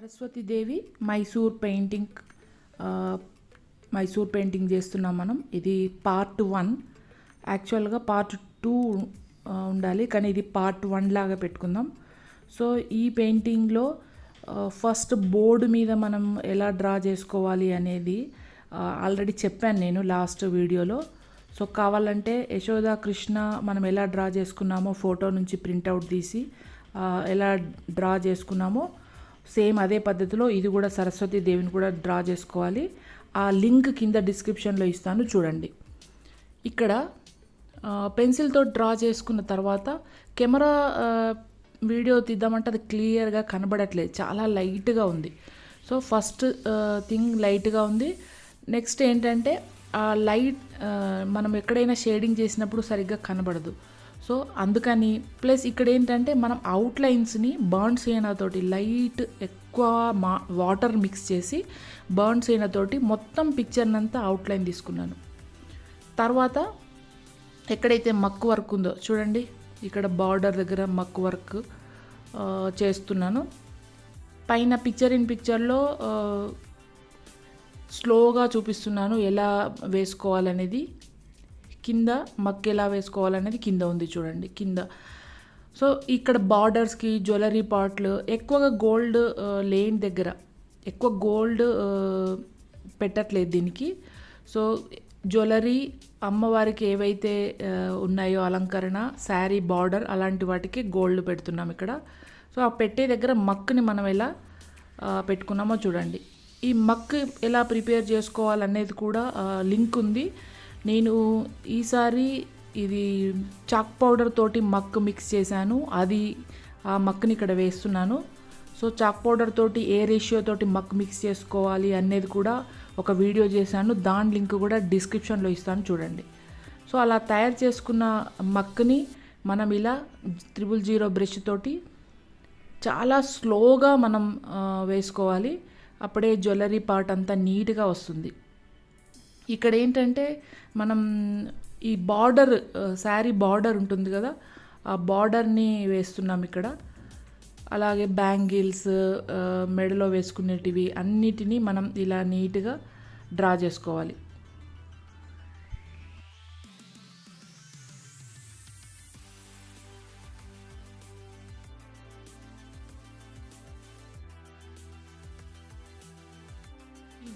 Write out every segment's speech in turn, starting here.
Saraswathi Devi Mysore painting Mysore painting చేస్తున్నాం మనం. ఇది పార్ట్ 1. యాక్చువల్గా పార్ట్ 2 ఉండాలి, కానీ ఇది పార్ట్ 1 లాగా పెట్టుకుందాం. సో ఈ పెయింటింగ్లో ఫస్ట్ బోర్డు మీద మనం ఎలా డ్రా చేసుకోవాలి అనేది ఆల్రెడీ చెప్పాను నేను లాస్ట్ వీడియోలో. సో కావాలంటే యశోద కృష్ణ మనం ఎలా డ్రా చేసుకున్నామో ఫోటో నుంచి ప్రింట్అవుట్ తీసి ఎలా డ్రా చేసుకున్నామో సేమ్ అదే పద్ధతిలో ఇది కూడా సరస్వతి దేవిని కూడా డ్రా చేసుకోవాలి. ఆ లింక్ కింద డిస్క్రిప్షన్లో ఇస్తాను, చూడండి. ఇక్కడ పెన్సిల్తో డ్రా చేసుకున్న తర్వాత కెమెరా వీడియో తీద్దామంటే అది క్లియర్గా కనబడట్లేదు, చాలా లైట్గా ఉంది. సో ఫస్ట్ థింగ్ లైట్గా ఉంది. నెక్స్ట్ ఏంటంటే ఆ లైట్ మనం ఎక్కడైనా షేడింగ్ చేసినప్పుడు సరిగ్గా కనబడదు. సో అందుకని ప్లస్ ఇక్కడ ఏంటంటే మనం అవుట్లైన్స్ని బర్న్ సేనతోటి లైట్ ఎక్కువ వాటర్ మిక్స్ చేసి బర్న్ సేనతోటి మొత్తం పిక్చర్నంతా అవుట్లైన్ తీసుకున్నాను. తర్వాత ఎక్కడైతే మక్ వర్క్ ఉందో చూడండి, ఇక్కడ బార్డర్ దగ్గర మక్ వర్క్ చేస్తున్నాను. పైన పిక్చర్ ఇన్ పిక్చర్లో స్లోగా చూపిస్తున్నాను ఎలా వేసుకోవాలనేది. కింద మక్ ఎలా వేసుకోవాలనేది కింద ఉంది చూడండి, కింద. సో ఇక్కడ బార్డర్స్కి జ్యువెలరీ పార్ట్లు ఎక్కువగా గోల్డ్ లేని దగ్గర ఎక్కువ గోల్డ్ పెట్టట్లేదు దీనికి. సో జ్యువెలరీ అమ్మవారికి ఏవైతే ఉన్నాయో అలంకరణ, శారీ బార్డర్ అలాంటి వాటికి గోల్డ్ పెడుతున్నాం ఇక్కడ. సో ఆ పెట్టే దగ్గర మక్ని మనం ఎలా పెట్టుకున్నామో చూడండి. ఈ మక్ ఎలా ప్రిపేర్ చేసుకోవాలనేది కూడా లింక్ ఉంది. నేను ఈసారి ఇది చాక్ పౌడర్ తోటి మక్ మిక్స్ చేశాను, అది ఆ మక్ని ఇక్కడ వేస్తున్నాను. సో చాక్ పౌడర్ తోటి ఏ రేషియో తోటి మక్ మిక్స్ చేసుకోవాలి అనేది కూడా ఒక వీడియో చేశాను, దాని లింక్ కూడా డిస్క్రిప్షన్లో ఇస్తాను, చూడండి. సో అలా తయారు చేసుకున్న మక్ని మనం ఇలా 000 బ్రష్ తోటి చాలా స్లోగా మనం వేసుకోవాలి, అప్పుడే జ్యువెలరీ పార్ట్ అంతా నీట్గా వస్తుంది. ఇక్కడ ఏంటంటే మనం ఈ బార్డర్ శారీ బార్డర్ ఉంటుంది కదా, ఆ బార్డర్ని వేస్తున్నాం ఇక్కడ. అలాగే బ్యాంగిల్స్, మెడలో వేసుకునేటివి అన్నిటినీ మనం ఇలా నీట్గా డ్రా చేసుకోవాలి.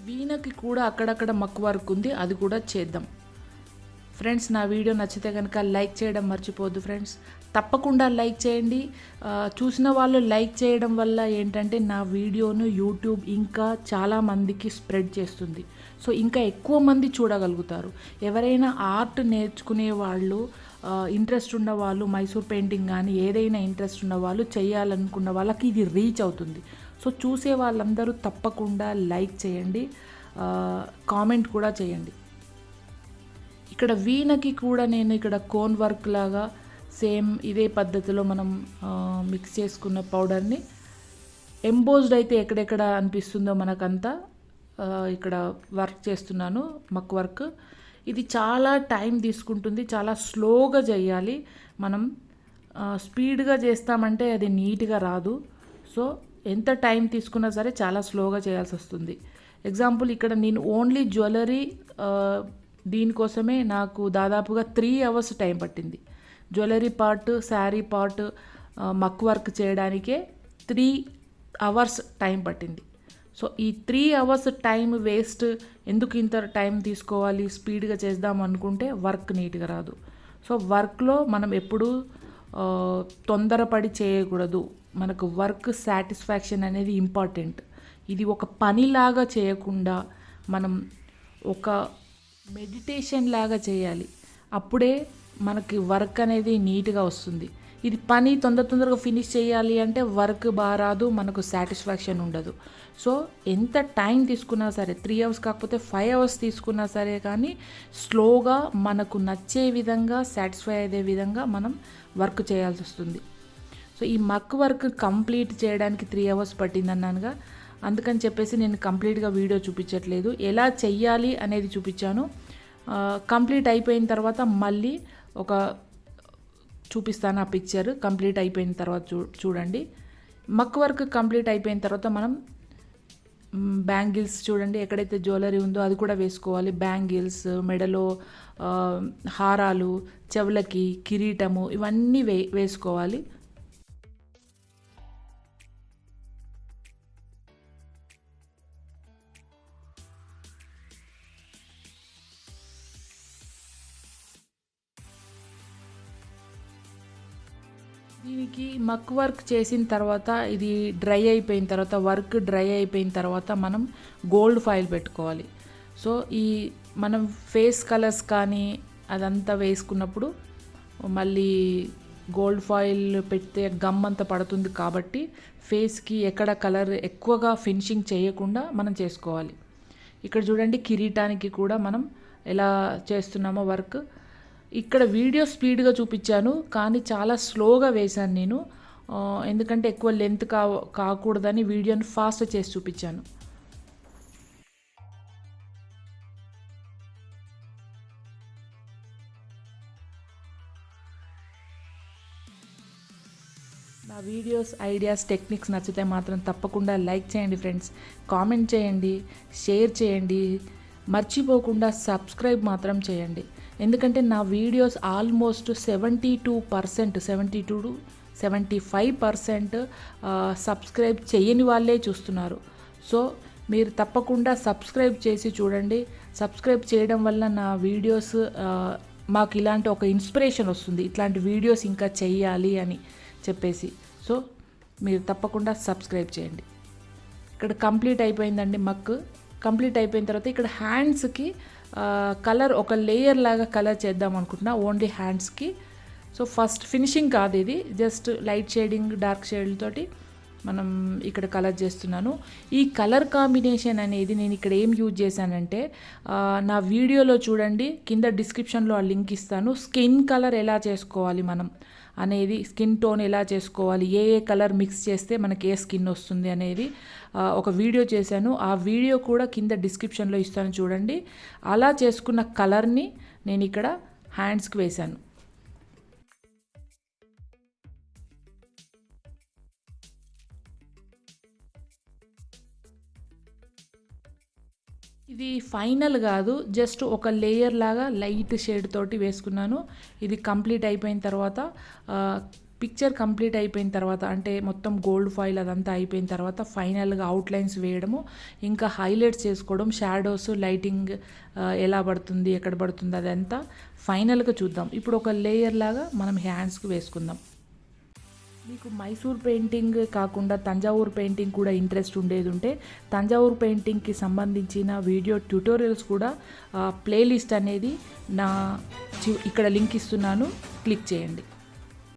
వీణకి కూడా అక్కడక్కడ మక్ వర్క్ ఉంది, అది కూడా చేద్దాం. ఫ్రెండ్స్, నా వీడియో నచ్చితే కనుక లైక్ చేయడం మర్చిపోద్దు ఫ్రెండ్స్, తప్పకుండా లైక్ చేయండి. చూసిన వాళ్ళు లైక్ చేయడం వల్ల ఏంటంటే నా వీడియోను యూట్యూబ్ ఇంకా చాలామందికి స్ప్రెడ్ చేస్తుంది. సో ఇంకా ఎక్కువ మంది చూడగలుగుతారు. ఎవరైనా ఆర్ట్ నేర్చుకునే వాళ్ళు, ఇంట్రెస్ట్ ఉన్న వాళ్ళు, మైసూర్ పెయింటింగ్ కానీ ఏదైనా ఇంట్రెస్ట్ ఉన్న వాళ్ళు, చేయాలనుకున్న వాళ్ళకి ఇది రీచ్ అవుతుంది. సో చూసే వాళ్ళందరూ తప్పకుండా లైక్ చేయండి, కామెంట్ కూడా చేయండి. ఇక్కడ వీణకి కూడా నేను ఇక్కడ కోన్ వర్క్ లాగా సేమ్ ఇదే పద్ధతిలో మనం మిక్స్ చేసుకున్న పౌడర్ని ఎంబోజ్డ్ అయితే ఎక్కడెక్కడ అనిపిస్తుందో మనకంతా ఇక్కడ వర్క్ చేస్తున్నాను, మక్ వర్క్. ఇది చాలా టైం తీసుకుంటుంది, చాలా స్లోగా చేయాలి. మనం స్పీడ్గా చేస్తామంటే అది నీట్గా రాదు. సో ఎంత టైం తీసుకున్నా సరే చాలా స్లోగా చేయాల్సి వస్తుంది. ఎగ్జాంపుల్ ఇక్కడ నేను ఓన్లీ జ్యువెలరీ దీనికోసమే నాకు దాదాపుగా 3 hours టైం పట్టింది. జ్యువెలరీ పార్ట్, శారీ పార్ట్, మక్ వర్క్ చేయడానికే 3 hours టైం పట్టింది. సో ఈ 3 hours టైం వేస్ట్ ఎందుకు, ఇంత టైం తీసుకోవాలి, స్పీడ్గా చేద్దాం అనుకుంటే వర్క్ నీట్గా రాదు. సో వర్క్లో మనం ఎప్పుడూ తొందరపడి చేయకూడదు. మనకు వర్క్ సాటిస్ఫాక్షన్ అనేది ఇంపార్టెంట్. ఇది ఒక పనిలాగా చేయకుండా మనం ఒక మెడిటేషన్ లాగా చేయాలి, అప్పుడే మనకి వర్క్ అనేది నీట్గా వస్తుంది. ఇది పని తొందరగా ఫినిష్ చేయాలి అంటే వర్క్ బాగా రాదు, మనకు సాటిస్ఫాక్షన్ ఉండదు. సో ఎంత టైం తీసుకున్నా సరే, 3 hours కాకపోతే 5 hours తీసుకున్నా సరే, కానీ స్లోగా మనకు నచ్చే విధంగా, సాటిస్ఫై అయ్యే విధంగా మనం వర్క్ చేయాల్సి వస్తుంది. సో ఈ మక్ వర్క్ కంప్లీట్ చేయడానికి 3 hours పట్టింది అన్నానుగా, అందుకని చెప్పేసి నేను కంప్లీట్గా వీడియో చూపించట్లేదు, ఎలా చెయ్యాలి అనేది చూపించాను. కంప్లీట్ అయిపోయిన తర్వాత మళ్ళీ ఒక చూపిస్తాను ఆ పిక్చర్ కంప్లీట్ అయిపోయిన తర్వాత చూడండి. మక్ వర్క్ కంప్లీట్ అయిపోయిన తర్వాత మనం బ్యాంగిల్స్ చూడండి, ఎక్కడైతే జ్యువెలరీ ఉందో అది కూడా వేసుకోవాలి. బ్యాంగిల్స్, మెడలో హారాలు, చెవులకి కిరీటము, ఇవన్నీ వేసుకోవాలి. దీనికి మక్ వర్క్ చేసిన తర్వాత, ఇది డ్రై అయిపోయిన తర్వాత, వర్క్ డ్రై అయిపోయిన తర్వాత మనం గోల్డ్ ఫాయిల్ పెట్టుకోవాలి. సో ఈ మనం ఫేస్ కలర్స్ కానీ అదంతా వేసుకున్నప్పుడు మళ్ళీ గోల్డ్ ఫాయిల్ పెడితే గమ్ అంతా పడుతుంది కాబట్టి ఫేస్కి ఎక్కడ కలర్ ఎక్కువగా ఫినిషింగ్ చేయకుండా మనం చేసుకోవాలి. ఇక్కడ చూడండి, కిరీటానికి కూడా మనం ఎలా చేస్తున్నామో వర్క్. ఇక్కడ వీడియో స్పీడ్గా చూపించాను కానీ చాలా స్లోగా వేశాను నేను, ఎందుకంటే ఎక్కువ లెంత్ కాకూడదని వీడియోని ఫాస్ట్ చేసి చూపించాను. నా వీడియోస్, ఐడియాస్, టెక్నిక్స్ నచ్చితే మాత్రం తప్పకుండా లైక్ చేయండి ఫ్రెండ్స్, కామెంట్ చేయండి, షేర్ చేయండి, మర్చిపోకుండా సబ్స్క్రైబ్ మాత్రం చేయండి. ఎందుకంటే నా వీడియోస్ ఆల్మోస్ట్ 75% సబ్స్క్రైబ్ చేయని వాళ్ళే చూస్తున్నారు. సో మీరు తప్పకుండా సబ్స్క్రైబ్ చేసి చూడండి. సబ్స్క్రైబ్ చేయడం వల్ల నా వీడియోస్ మాకు ఇలాంటి ఒక ఇన్స్పిరేషన్ వస్తుంది, ఇట్లాంటి వీడియోస్ ఇంకా చెయ్యాలి అని చెప్పేసి. సో మీరు తప్పకుండా సబ్స్క్రైబ్ చేయండి. ఇక్కడ కంప్లీట్ అయిపోయిందండి. మక్ కంప్లీట్ అయిపోయిన తర్వాత ఇక్కడ హ్యాండ్స్కి కలర్ ఒక లేయర్ లాగా కలర్ చేద్దాం అనుకుంటున్నా, ఓన్లీ హ్యాండ్స్కి. సో ఫస్ట్ ఫినిషింగ్ కాదు ఇది, just light shading, dark shade తోటి మనం ఇక్కడ కలర్ చేస్తున్నాను. ఈ కలర్ కాంబినేషన్ అనేది నేను ఇక్కడ ఏం యూజ్ చేశానంటే, నా వీడియోలో చూడండి, కింద డిస్క్రిప్షన్లో ఆ లింక్ ఇస్తాను. స్కిన్ కలర్ ఎలా చేసుకోవాలి మనం అనేది, స్కిన్ టోన్ ఎలా చేసుకోవాలి, ఏ కలర్ మిక్స్ చేస్తే మనకి ఏ స్కిన్ వస్తుంది అనేది ఒక వీడియో చేశాను. ఆ వీడియో కూడా కింద డిస్క్రిప్షన్లో ఇస్తాను చూడండి. అలా చేసుకున్న కలర్ని నేను ఇక్కడ హ్యాండ్స్కి వేశాను. ఇది ఫైనల్ కాదు, జస్ట్ ఒక లేయర్ లాగా లైట్ షేడ్ తోటి వేసుకున్నాను. ఇది కంప్లీట్ అయిపోయిన తర్వాత, పిక్చర్ కంప్లీట్ అయిపోయిన తర్వాత, అంటే మొత్తం గోల్డ్ ఫాయిల్ అదంతా అయిపోయిన తర్వాత ఫైనల్గా అవుట్లైన్స్ వేయడము, ఇంకా హైలైట్స్ చేసుకోవడం, షాడోస్, లైటింగ్ ఎలా పడుతుంది, ఎక్కడ పడుతుంది, అదంతా ఫైనల్గా చూద్దాం. ఇప్పుడు ఒక లేయర్ లాగా మనం హ్యాండ్స్కి వేసుకుందాం. మీకు మైసూర్ పెయింటింగ్ కాకుండా తంజావూరు పెయింటింగ్ కూడా ఇంట్రెస్ట్ ఉండేది ఉంటే, తంజావూరు పెయింటింగ్కి సంబంధించిన వీడియో ట్యూటోరియల్స్ కూడా ప్లేలిస్ట్ అనేది ఇక్కడ లింక్ ఇస్తున్నాను, క్లిక్ చేయండి.